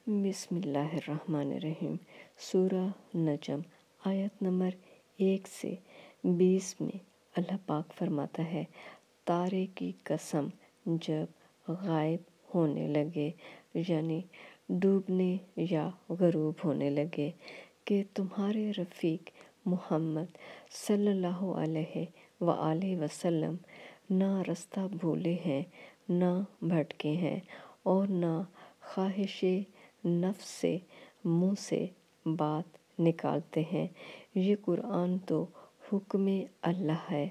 بسم اللہ الرحمن الرحیم۔ سورہ نجم آیت نمبر 1 سے 20 میں اللہ پاک فرماتا ہے، تارے کی قسم جب غائب ہونے لگے، یعنی ڈوبنے یا غروب ہونے لگے، کہ تمہارے رفیق محمد صلی اللہ علیہ وآلہ وسلم نہ رستہ بھولے ہیں، نہ بھٹکے ہیں، اور نہ خواہش نفس سے منہ سے بات نکالتے ہیں۔ یہ قرآن تو حکم اللہ ہے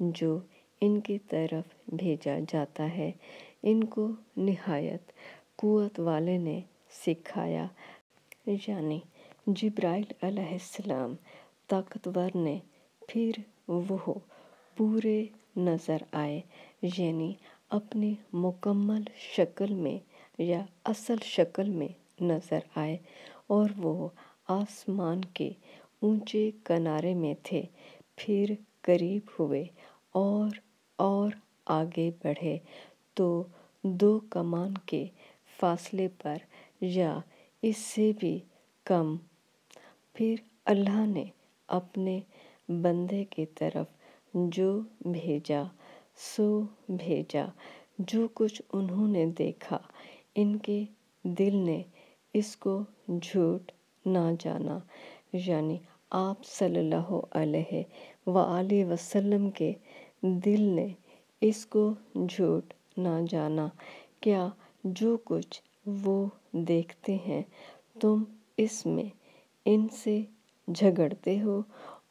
جو ان کی طرف بھیجا جاتا ہے، ان کو نہایت قوت والے نے سکھایا، یعنی جبرائیل علیہ السلام طاقتور نے۔ پھر وہ پورے نظر آئے، یعنی اپنی مکمل شکل میں یا اصل شکل میں نظر آئے، اور وہ آسمان کے اونچے کنارے میں تھے۔ پھر قریب ہوئے اور آگے بڑھے تو 2 کمان کے فاصلے پر یا اس سے بھی کم۔ پھر اللہ نے اپنے بندے کی طرف جو بھیجا سو بھیجا۔ جو کچھ انہوں نے دیکھا، ان کے دل نے اس کو جھوٹ نہ جانا، یعنی آپ صلی اللہ علیہ وآلہ وسلم کے دل نے اس کو جھوٹ نہ جانا۔ کیا جو کچھ وہ دیکھتے ہیں تم اس میں ان سے جھگڑتے ہو؟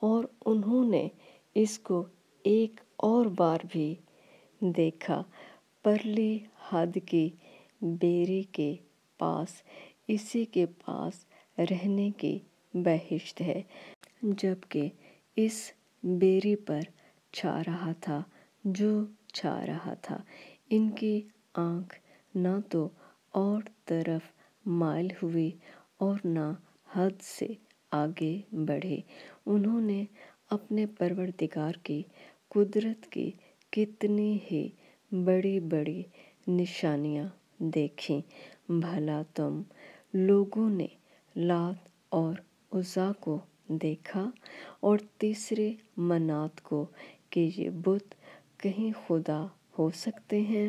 اور انہوں نے اس کو ایک اور بار بھی دیکھا۔ پرلی حد کی بیری کے پاس اسی کے پاس رہنے کی بہشت ہے، جبکہ اس بیری پر چھا رہا تھا جو چھا رہا تھا۔ ان کی آنکھ نہ تو اور طرف مائل ہوئی اور نہ حد سے آگے بڑھی۔ انہوں نے اپنے پروردگار کی قدرت کی کتنی ہی بڑی بڑی نشانیاں دیکھیں۔ بھلا تم لوگوں نے لات اور عزیٰ کو دیکھا، اور تیسرے منات کو، کہ یہ بت کہیں خدا ہو سکتے ہیں؟